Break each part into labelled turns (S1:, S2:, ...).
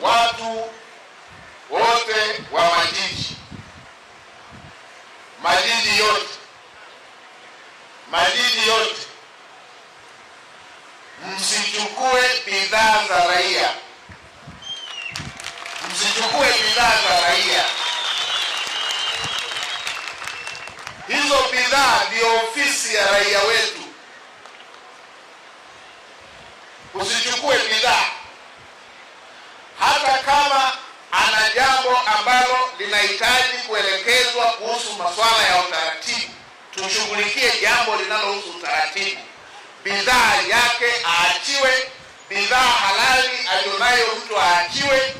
S1: watu wote wa majiji yote, msichukue bidhaa za raia, msichukue bidhaa za raia. Hizo bidhaa ndio ofisi ya raia wetu. Usichukue bidhaa, hata kama ana jambo ambalo linahitaji kuelekezwa kuhusu masuala ya utaratibu, tushughulikie jambo linalohusu utaratibu. Bidhaa yake aachiwe, bidhaa halali alionayo mtu aachiwe.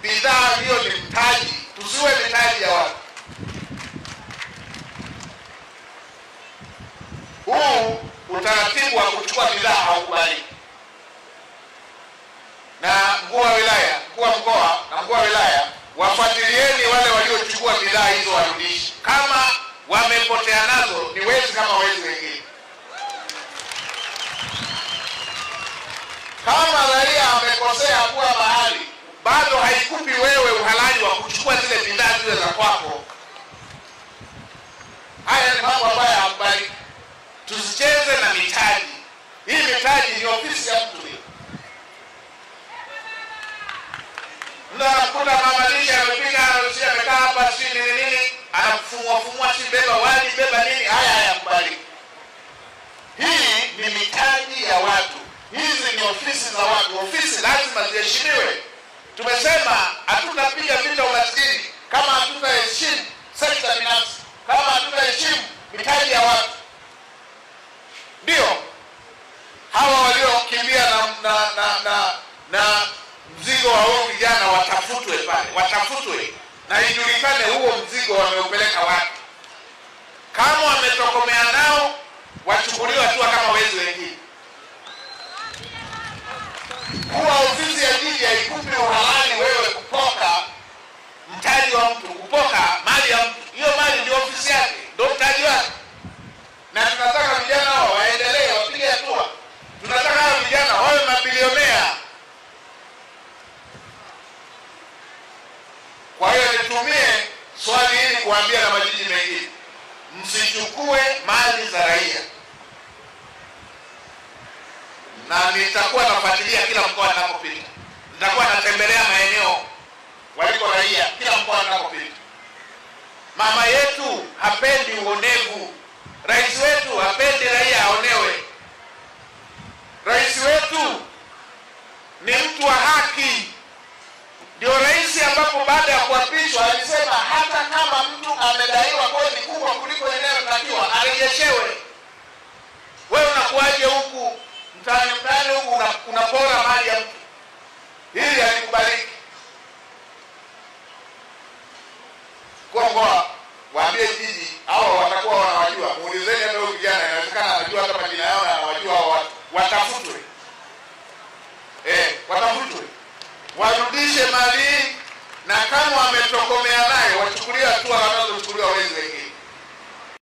S1: Bidhaa hiyo ni mtaji, tusiwe mitaji ya watu. Huu utaratibu wa kuchukua bidhaa haukubaliki. Na mkuu wa wilaya, mkuu wa mkoa na mkuu wa wilaya, wafuatilieni wale waliochukua bidhaa hizo, warudishe. Kama wamepotea nazo, ni wezi kama wezi wengine. Kama raia amekosea kuwa mahali, bado haikupi wewe uhalali wa kuchukua zile bidhaa zile za kwako. Haya ni mambo ambayo hayakubaliki. Tusicheze na mitaji. Hii mitaji ni ofisi ya mtu. Unakuta mama lishe amepika, amekaa hapa chini nini, anafumua si beba wali, beba nini. Haya hayakubaliki. Hii ni mitaji ya watu. Hizi ni ofisi za watu. Ofisi lazima ziheshimiwe. Tumesema hatutapiga vita umaskini kama hatutaheshimu sekta binafsi, kama hatutaheshimu mitaji ya watu. Ndio hawa waliokimbia na mzigo wa huo vijana watafutwe pale, watafutwe na ijulikane huo mzigo wameupeleka wapi. Kama wametokomea nao, wachukuliwe hatua kama wezi wengine. Kuwa ofisi ya jiji haikupi uhalali wewe kupoka mtaji wa mtu, kupoka mali ya mtu. Hiyo mali ndio ofisi yake, ndio mtaji wake. Na tunataka vijana hao waendelee, wapige hatua. Tunataka hao vijana wawe mabilionea. Kwa hiyo nitumie swali hili kuambia na majiji mengine, msichukue mali za raia. Na nitakuwa nafuatilia kila mkoa ninapopita. Nitakuwa natembelea maeneo waliko raia kila mkoa ninapopita. Mama yetu hapendi uonevu. Rais wetu hapendi raia aonewe. Rais wetu ni mtu wa haki. Ndio rais ambapo baada ya kuapishwa alisema hata kama mtu amedaiwa kodi kubwa kuliko inayotakiwa arejeshewe. Wewe unakuaje huku mtaani huku unapora mali ya mtu? Hili halikubaliki. Kwa waambie jiji hao watakuwa wanawajua. Muulizeni hata huyu kijana, inawezekana anajua hata majina yao na anawajua hao watu. Watafutwe. Watafutwe. Warudishe mali, na kama wametokomea naye wachukuliwe hatua wanazochukuliwa wezi wengine.